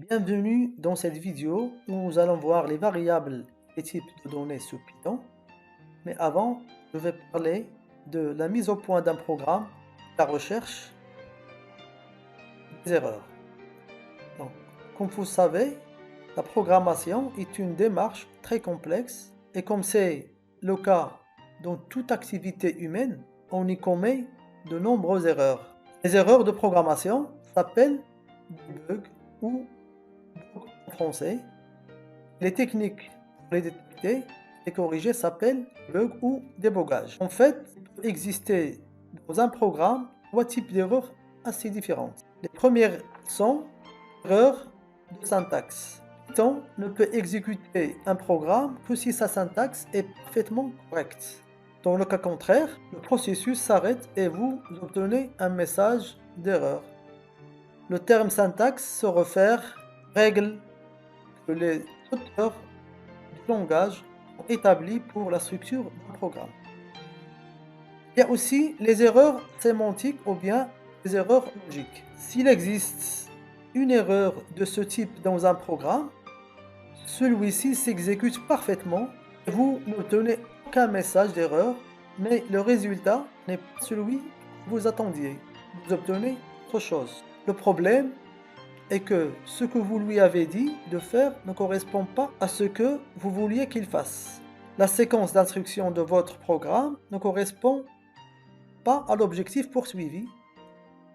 Bienvenue dans cette vidéo où nous allons voir les variables et types de données sous Python. Mais avant, je vais parler de la mise au point d'un programme, la recherche des erreurs. Donc, comme vous savez, la programmation est une démarche très complexe et comme c'est le cas dans toute activité humaine, on y commet de nombreuses erreurs. Les erreurs de programmation s'appellent des bugs ou en français. Les techniques pour les détecter et corriger s'appellent bug ou débogage. En fait, il peut exister dans un programme trois types d'erreurs assez différentes. Les premières sont erreurs de syntaxe. Python ne peut exécuter un programme que si sa syntaxe est parfaitement correcte. Dans le cas contraire, le processus s'arrête et vous obtenez un message d'erreur. Le terme syntaxe se réfère aux règles que les auteurs du langage ont établies pour la structure d'un programme. Il y a aussi les erreurs sémantiques ou bien les erreurs logiques. S'il existe une erreur de ce type dans un programme, celui-ci s'exécute parfaitement et vous n'obtenez aucun message d'erreur, mais le résultat n'est pas celui que vous attendiez. Vous obtenez autre chose. Le problème est que ce que vous lui avez dit de faire ne correspond pas à ce que vous vouliez qu'il fasse. La séquence d'instructions de votre programme ne correspond pas à l'objectif poursuivi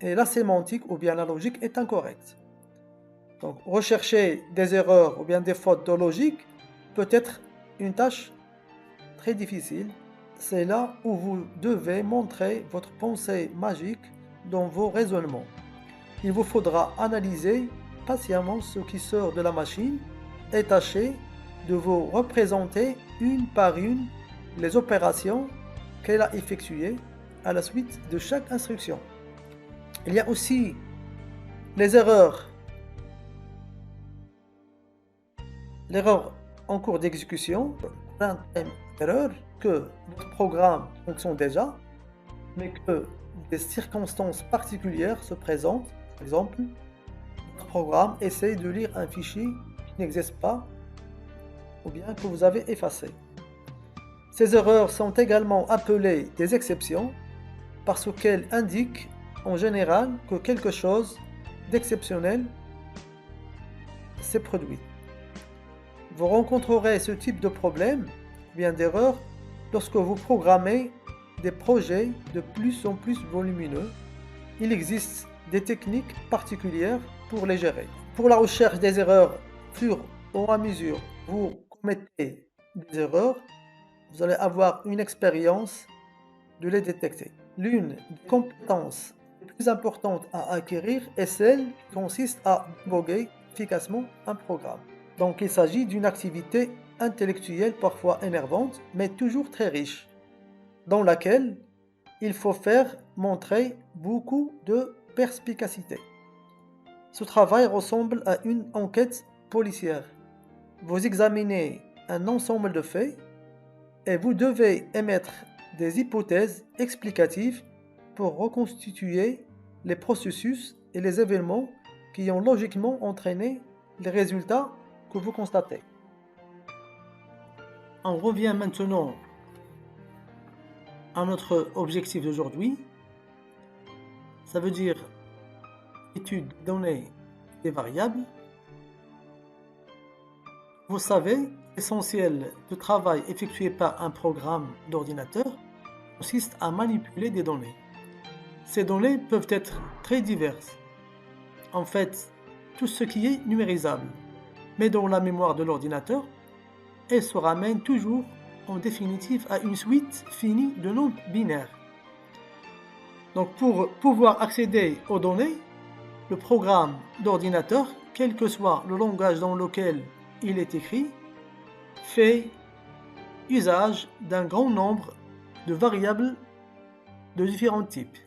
et la sémantique ou bien la logique est incorrecte. Donc, rechercher des erreurs ou bien des fautes de logique peut être une tâche très difficile. C'est là où vous devez montrer votre pensée magique dans vos raisonnements. Il vous faudra analyser patiemment ce qui sort de la machine et tâcher de vous représenter une par une les opérations qu'elle a effectuées à la suite de chaque instruction. Il y a aussi les erreurs. L'erreur en cours d'exécution, runtime error, que votre programme fonctionne déjà, mais que des circonstances particulières se présentent. Par exemple, votre programme essaye de lire un fichier qui n'existe pas ou bien que vous avez effacé. Ces erreurs sont également appelées des exceptions parce qu'elles indiquent en général que quelque chose d'exceptionnel s'est produit. Vous rencontrerez ce type de problème, ou bien d'erreur, lorsque vous programmez des projets de plus en plus volumineux. Il existe des techniques particulières pour les gérer. Pour la recherche des erreurs, fur et à mesure vous commettez des erreurs, vous allez avoir une expérience de les détecter. L'une des compétences les plus importantes à acquérir est celle qui consiste à déboguer efficacement un programme. Donc il s'agit d'une activité intellectuelle parfois énervante, mais toujours très riche, dans laquelle il faut faire montrer beaucoup de perspicacité. Ce travail ressemble à une enquête policière. Vous examinez un ensemble de faits et vous devez émettre des hypothèses explicatives pour reconstituer les processus et les événements qui ont logiquement entraîné les résultats que vous constatez. On revient maintenant à notre objectif d'aujourd'hui. Ça veut dire étude des données des variables. Vous savez, l'essentiel du travail effectué par un programme d'ordinateur consiste à manipuler des données. Ces données peuvent être très diverses. En fait, tout ce qui est numérisable, mais dans la mémoire de l'ordinateur, elle se ramène toujours en définitive à une suite finie de nombres binaires. Donc pour pouvoir accéder aux données, le programme d'ordinateur, quel que soit le langage dans lequel il est écrit, fait usage d'un grand nombre de variables de différents types.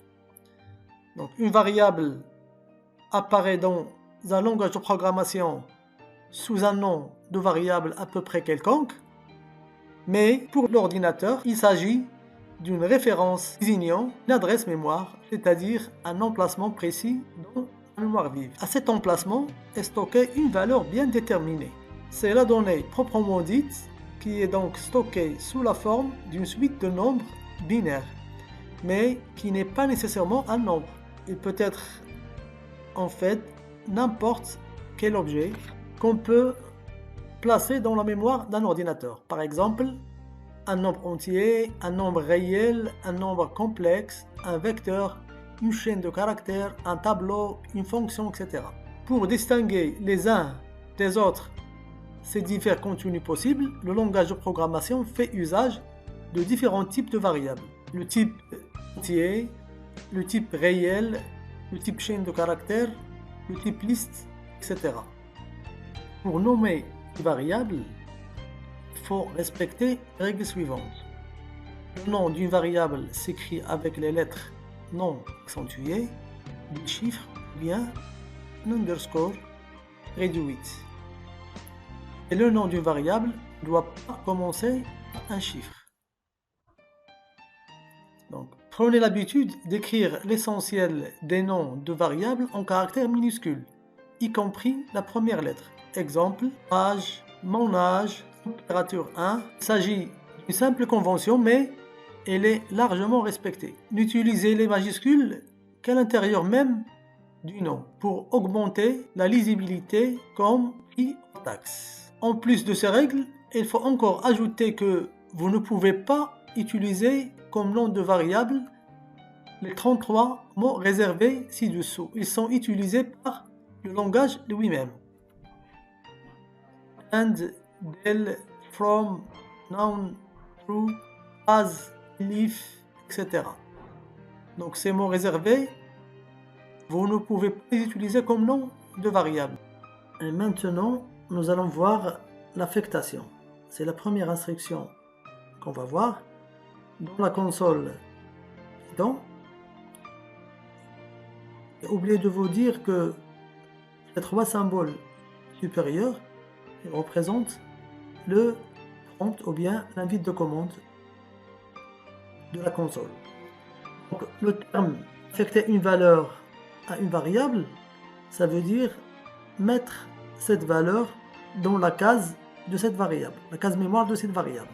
Donc une variable apparaît dans un langage de programmation sous un nom de variable à peu près quelconque, mais pour l'ordinateur, il s'agit d'une référence désignant une adresse mémoire, c'est-à-dire un emplacement précis dans en mémoire vive. À cet emplacement est stockée une valeur bien déterminée. C'est la donnée proprement dite qui est donc stockée sous la forme d'une suite de nombres binaires, mais qui n'est pas nécessairement un nombre. Il peut être en fait n'importe quel objet qu'on peut placer dans la mémoire d'un ordinateur. Par exemple, un nombre entier, un nombre réel, un nombre complexe, un vecteur, une chaîne de caractères, un tableau, une fonction, etc. Pour distinguer les uns des autres ces divers contenus possibles, le langage de programmation fait usage de différents types de variables. Le type entier, le type réel, le type chaîne de caractères, le type liste, etc. Pour nommer une variable, il faut respecter les règles suivantes. Le nom d'une variable s'écrit avec les lettres non accentuées, des chiffres ou bien un underscore réduite. Et le nom d'une variable ne doit pas commencer par un chiffre. Donc, prenez l'habitude d'écrire l'essentiel des noms de variables en caractères minuscules, y compris la première lettre. Exemple, âge, mon âge, température 1. Il s'agit d'une simple convention, mais elle est largement respectée. N'utilisez les majuscules qu'à l'intérieur même du nom pour augmenter la lisibilité comme syntaxe. En plus de ces règles, il faut encore ajouter que vous ne pouvez pas utiliser comme nom de variable les 33 mots réservés ci-dessous. Ils sont utilisés par le langage lui-même. And, del, from, noun, through, as, if, etc. Donc ces mots réservés, vous ne pouvez pas les utiliser comme nom de variable. Et maintenant, nous allons voir l'affectation. C'est la première instruction qu'on va voir dans la console Python. J'ai oublié de vous dire que les trois symboles supérieurs représentent le prompt ou bien l'invite de commande de la console. Donc, le terme affecter une valeur à une variable, ça veut dire mettre cette valeur dans la case de cette variable, la case mémoire de cette variable.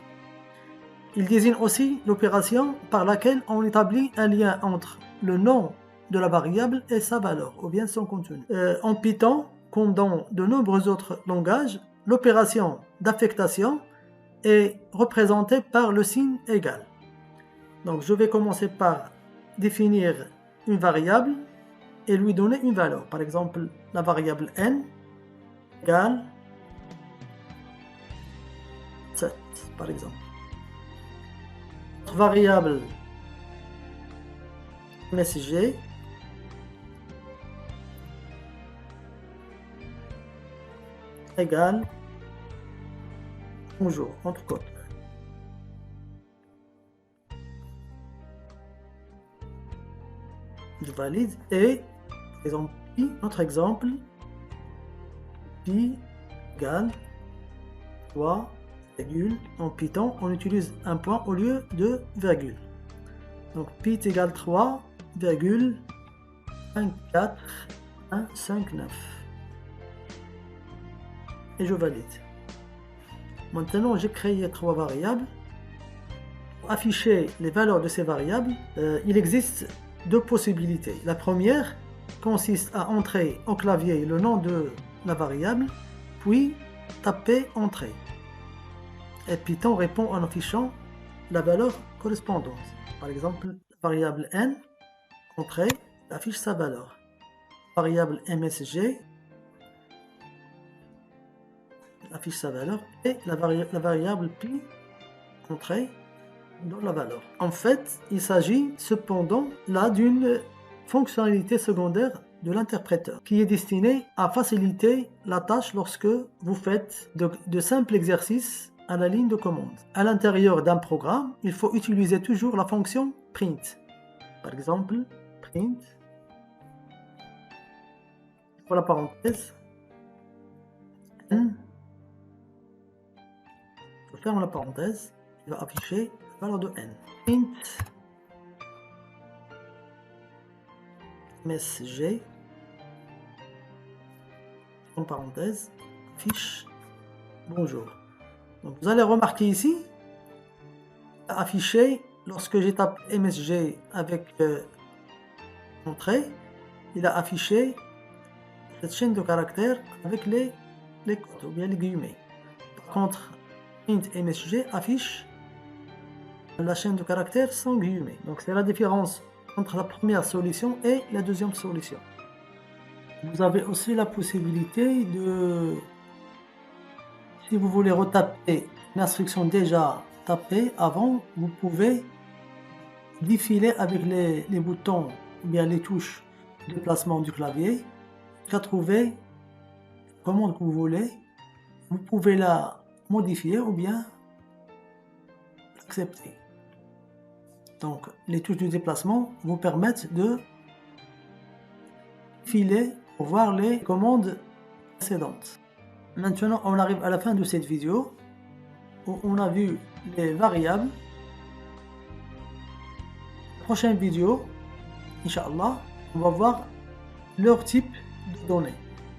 Il désigne aussi l'opération par laquelle on établit un lien entre le nom de la variable et sa valeur, ou bien son contenu. En Python, comme dans de nombreux autres langages, l'opération d'affectation est représentée par le signe égal. Donc je vais commencer par définir une variable et lui donner une valeur. Par exemple, la variable n égale 7, par exemple. Notre variable msg égale bonjour, entre côtes. Je valide et par exemple, notre exemple pi égale 3, virgule. En Python, on utilise un point au lieu de virgule. Donc pi est égal 3, virgule 14159. Et je valide. Maintenant, j'ai créé trois variables. Pour afficher les valeurs de ces variables, il existe deux possibilités. La première consiste à entrer au clavier le nom de la variable, puis taper Entrée. Et Python répond en affichant la valeur correspondante. Par exemple, la variable n, Entrée, affiche sa valeur. Variable msg affiche sa valeur et la variable pi, Entrée, donne la valeur. En fait, il s'agit cependant là d'une fonctionnalité secondaire de l'interpréteur qui est destinée à faciliter la tâche lorsque vous faites de simples exercices à la ligne de commande. À l'intérieur d'un programme, il faut utiliser toujours la fonction print. Par exemple, print, pour la parenthèse, n, je ferme la parenthèse, il va afficher la valeur de n. Print msg en parenthèse, affiche bonjour. Donc vous allez remarquer ici, affiché, lorsque j'ai tapé MSG avec entrée, il a affiché cette chaîne de caractères avec les cotes ou bien les guillemets. Par contre, int MSG affiche la chaîne de caractères sans guillemets. Donc c'est la différence entre la première solution et la deuxième solution. Vous avez aussi la possibilité de, si vous voulez retaper une instruction déjà tapée avant, vous pouvez défiler avec les boutons ou bien les touches de déplacement du clavier jusqu'à trouver la commande que vous voulez. Vous pouvez la modifier ou bien l'accepter. Donc les touches de déplacement vous permettent de filer pour voir les commandes précédentes. Maintenant on arrive à la fin de cette vidéo où on a vu les variables. Prochaine vidéo, Inch'Allah, on va voir leur type de données.